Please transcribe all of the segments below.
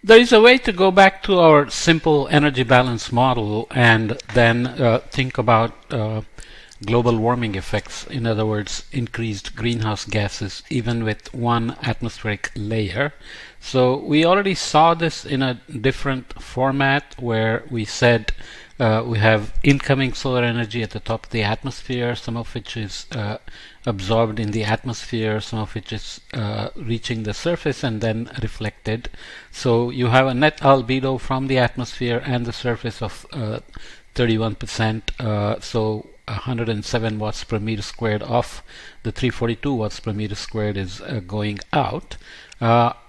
There is a way to go back to our simple energy balance model and then think about global warming effects. In other words, increased greenhouse gases even with one atmospheric layer. So we already saw this in a different format where we said we have incoming solar energy at the top of the atmosphere, some of which is absorbed in the atmosphere, some of which is reaching the surface and then reflected. So you have a net albedo from the atmosphere and the surface of 31%, so 107 watts per meter squared of the 342 watts per meter squared is going out.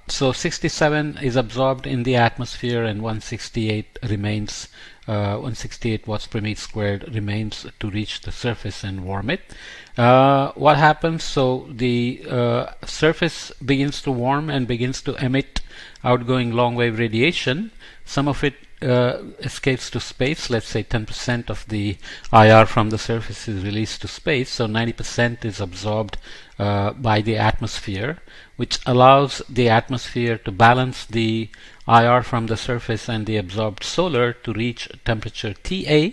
So 67 is absorbed in the atmosphere and 168 remains 168 watts per meter squared remains to reach the surface and warm it. What happens? So the surface begins to warm and begins to emit outgoing long wave radiation. Some of it escapes to space. Let's say 10% of the IR from the surface is released to space, so 90% is absorbed by the atmosphere, which allows the atmosphere to balance the IR from the surface and the absorbed solar to reach temperature TA,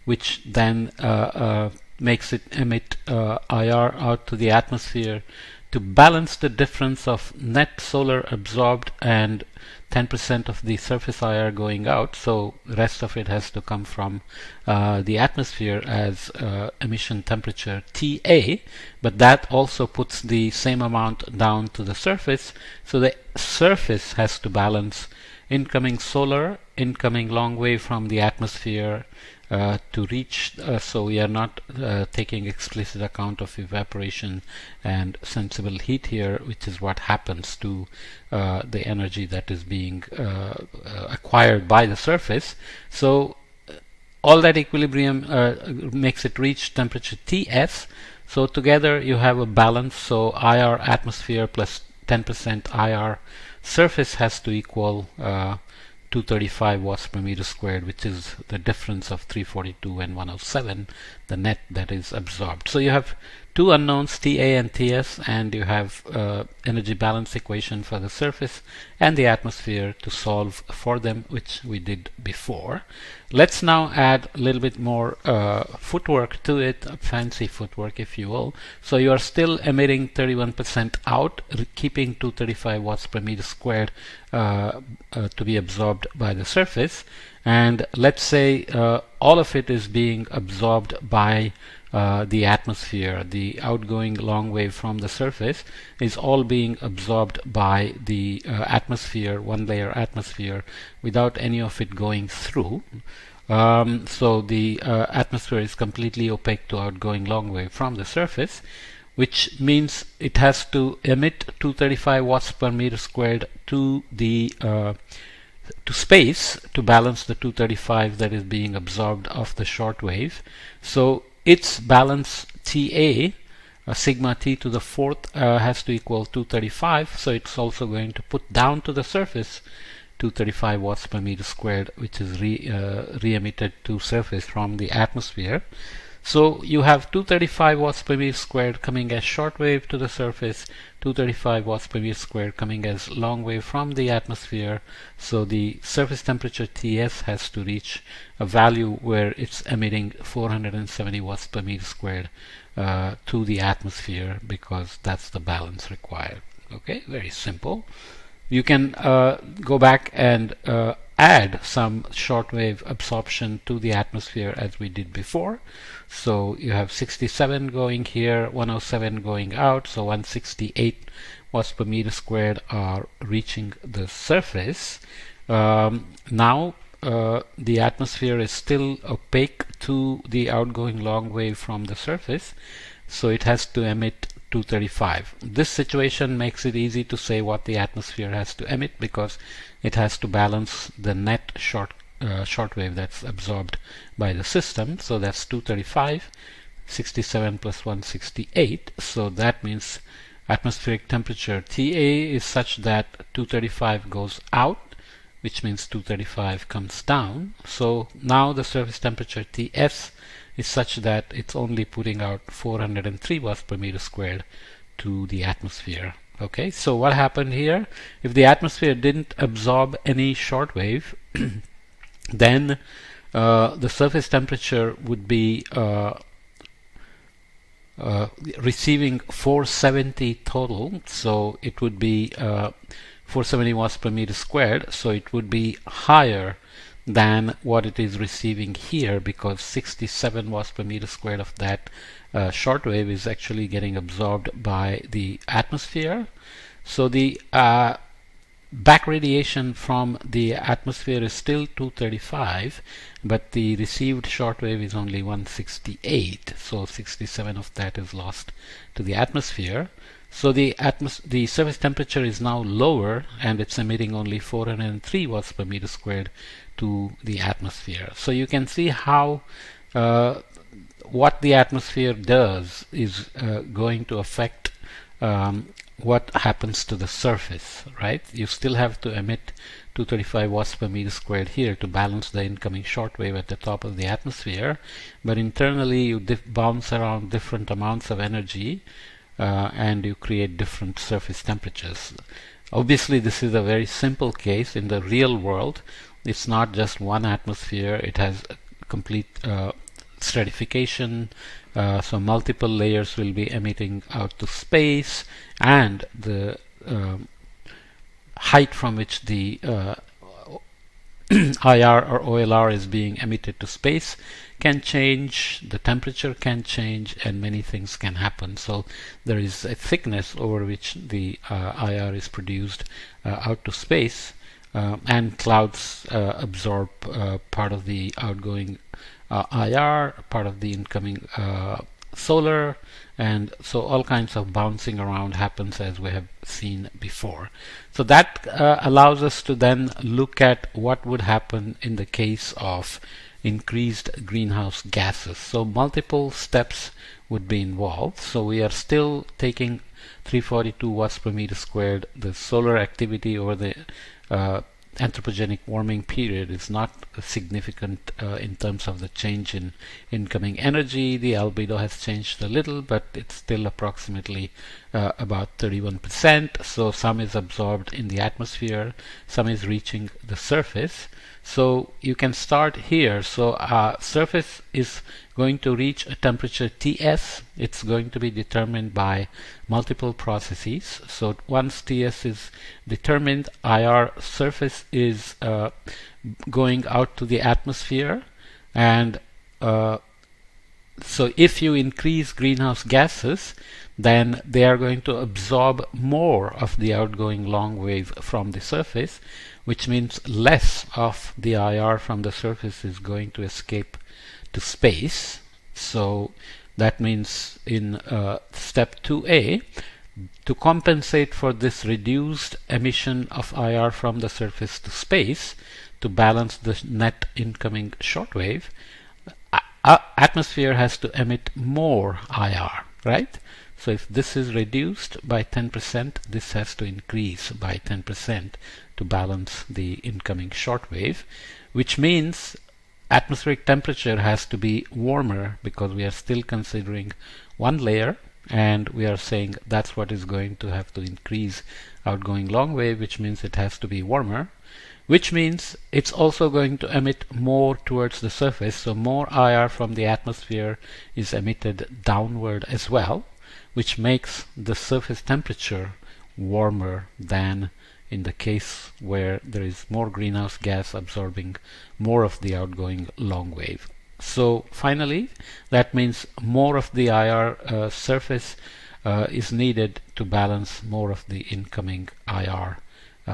which then makes it emit IR out to the atmosphere to balance the difference of net solar absorbed and 10% of the surface IR going out. So the rest of it has to come from the atmosphere as emission temperature TA, but that also puts the same amount down to the surface. So the surface has to balance incoming solar, incoming long wave from the atmosphere to reach, so we are not taking explicit account of evaporation and sensible heat here, which is what happens to the energy that is being acquired by the surface. So all that equilibrium makes it reach temperature Ts. So together you have a balance. So IR atmosphere plus 10% IR surface has to equal 235 watts per meter squared, which is the difference of 342 and 107, the net that is absorbed. So you have two unknowns, TA and TS, and you have energy balance equation for the surface and the atmosphere to solve for them, which we did before. Let's now add a little bit more footwork to it, fancy footwork if you will. So you are still emitting 31% out, keeping 235 watts per meter squared to be absorbed by the surface. And let's say all of it is being absorbed by the atmosphere. The outgoing long wave from the surface is all being absorbed by the atmosphere, one layer atmosphere, without any of it going through. So the atmosphere is completely opaque to outgoing long wave from the surface, which means it has to emit 235 watts per meter squared to the to space to balance the 235 that is being absorbed of the short wave. So its balance TA, sigma t to the fourth, has to equal 235. So it's also going to put down to the surface 235 watts per meter squared, which is re-emitted to surface from the atmosphere. So you have 235 watts per meter squared coming as short wave to the surface, 235 watts per meter squared coming as long wave from the atmosphere. So the surface temperature Ts has to reach a value where it's emitting 470 watts per meter squared to the atmosphere, because that's the balance required. Okay, very simple. You can go back and add some shortwave absorption to the atmosphere as we did before. So you have 67 going here, 107 going out, so 168 watts per meter squared are reaching the surface. Now the atmosphere is still opaque to the outgoing long wave from the surface, so it has to emit 235. This situation makes it easy to say what the atmosphere has to emit, because it has to balance the net short wave that's absorbed by the system. So that's 235, 67 plus 168. So that means atmospheric temperature TA is such that 235 goes out, which means 235 comes down. So now the surface temperature Ts is such that it's only putting out 403 watts per meter squared to the atmosphere Okay, so what happened here? If the atmosphere didn't absorb any shortwave, then the surface temperature would be receiving 470 total, so it would be 470 watts per meter squared, so it would be higher than what it is receiving here, because 67 watts per meter squared of that shortwave is actually getting absorbed by the atmosphere. So the back radiation from the atmosphere is still 235, but the received shortwave is only 168, so 67 of that is lost to the atmosphere. So the surface temperature is now lower, and it's emitting only 403 watts per meter squared to the atmosphere. So you can see how what the atmosphere does is going to affect what happens to the surface, right? You still have to emit 235 watts per meter squared here to balance the incoming shortwave at the top of the atmosphere, but internally you bounce around different amounts of energy and you create different surface temperatures. Obviously, this is a very simple case. In the real world, it's not just one atmosphere, it has a complete stratification, so multiple layers will be emitting out to space, and the height from which the IR or OLR is being emitted to space can change, the temperature can change, and many things can happen. So there is a thickness over which the IR is produced out to space, and clouds absorb part of the outgoing IR, part of the incoming solar, and so all kinds of bouncing around happens, as we have seen before. So that allows us to then look at what would happen in the case of increased greenhouse gases. So multiple steps would be involved. So we are still taking 342 watts per meter squared. The solar activity over the anthropogenic warming period is not significant in terms of the change in incoming energy. The albedo has changed a little, but it's still approximately about 31%. So some is absorbed in the atmosphere, some is reaching the surface. So you can start here. So surface is going to reach a temperature Ts. It's going to be determined by multiple processes. So once Ts is determined, IR surface is going out to the atmosphere, and so if you increase greenhouse gases, then they are going to absorb more of the outgoing long wave from the surface, which means less of the IR from the surface is going to escape to space. So that means in step 2a, to compensate for this reduced emission of IR from the surface to space, to balance the net incoming shortwave, atmosphere has to emit more IR, right? So if this is reduced by 10%, this has to increase by 10% to balance the incoming shortwave, which means atmospheric temperature has to be warmer, because we are still considering one layer, and we are saying that's what is going to have to increase outgoing long wave, which means it has to be warmer, which means it's also going to emit more towards the surface. So more IR from the atmosphere is emitted downward as well, which makes the surface temperature warmer than in the case where there is more greenhouse gas absorbing more of the outgoing long wave. So finally, that means more of the IR surface is needed to balance more of the incoming IR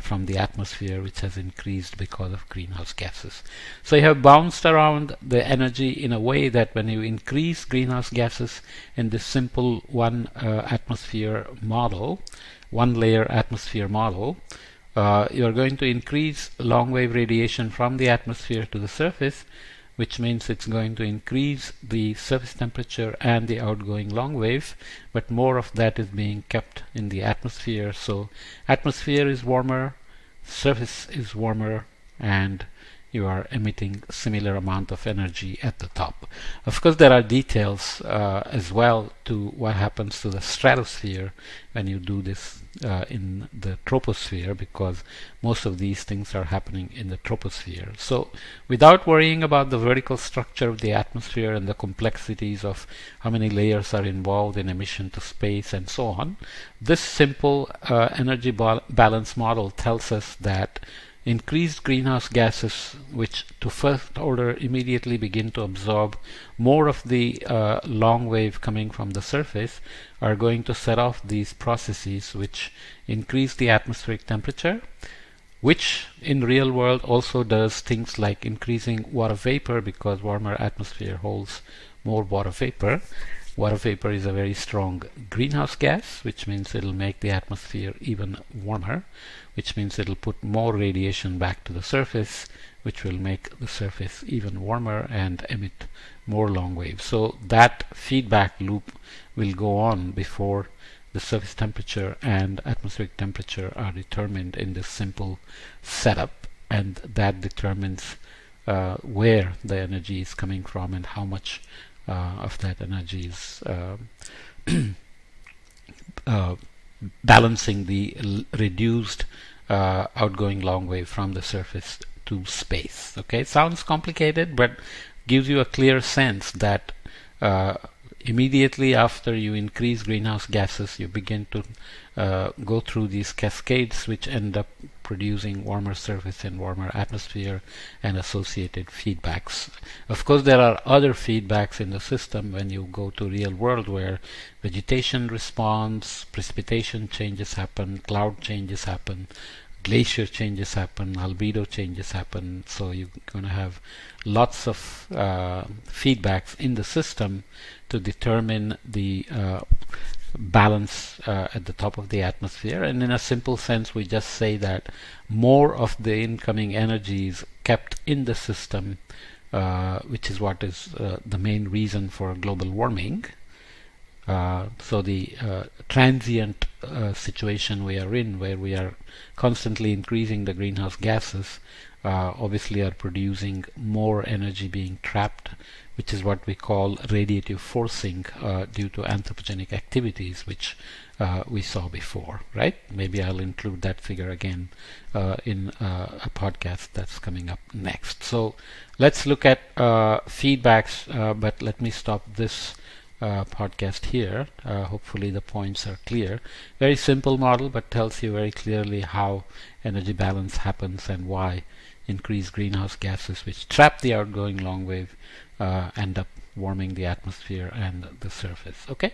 from the atmosphere, which has increased because of greenhouse gases. So you have bounced around the energy in a way that when you increase greenhouse gases in this simple one atmosphere model, one layer atmosphere model, you are going to increase long wave radiation from the atmosphere to the surface, which means it's going to increase the surface temperature and the outgoing long wave, but more of that is being kept in the atmosphere. So atmosphere is warmer, surface is warmer, and you are emitting similar amount of energy at the top. Of course, there are details as well to what happens to the stratosphere when you do this in the troposphere, because most of these things are happening in the troposphere. So without worrying about the vertical structure of the atmosphere and the complexities of how many layers are involved in emission to space and so on, this simple energy balance model tells us that increased greenhouse gases, which to first order immediately begin to absorb more of the long wave coming from the surface, are going to set off these processes which increase the atmospheric temperature, which in real world also does things like increasing water vapor, because warmer atmosphere holds more water vapor. Water vapor is a very strong greenhouse gas, which means it'll make the atmosphere even warmer, which means it'll put more radiation back to the surface, which will make the surface even warmer and emit more long waves. So that feedback loop will go on before the surface temperature and atmospheric temperature are determined in this simple setup, and that determines where the energy is coming from and how much of that energy is balancing the reduced outgoing long wave from the surface to space. Okay, sounds complicated, but gives you a clear sense that immediately after you increase greenhouse gases, you begin to go through these cascades which end up producing warmer surface and warmer atmosphere and associated feedbacks. Of course, there are other feedbacks in the system when you go to real world, where vegetation responds, precipitation changes happen, cloud changes happen, glacier changes happen, albedo changes happen. So you're going to have lots of feedbacks in the system to determine the balance at the top of the atmosphere. And in a simple sense, we just say that more of the incoming energy is kept in the system, which is what is the main reason for global warming. So the transient situation we are in, where we are constantly increasing the greenhouse gases, obviously are producing more energy being trapped, which is what we call radiative forcing due to anthropogenic activities, which we saw before, right? Maybe I'll include that figure again in a podcast that's coming up next. So let's look at feedbacks, but let me stop this podcast here. Hopefully the points are clear. Very simple model, but tells you very clearly how energy balance happens and why increased greenhouse gases, which trap the outgoing long wave, end up warming the atmosphere and the surface. Okay.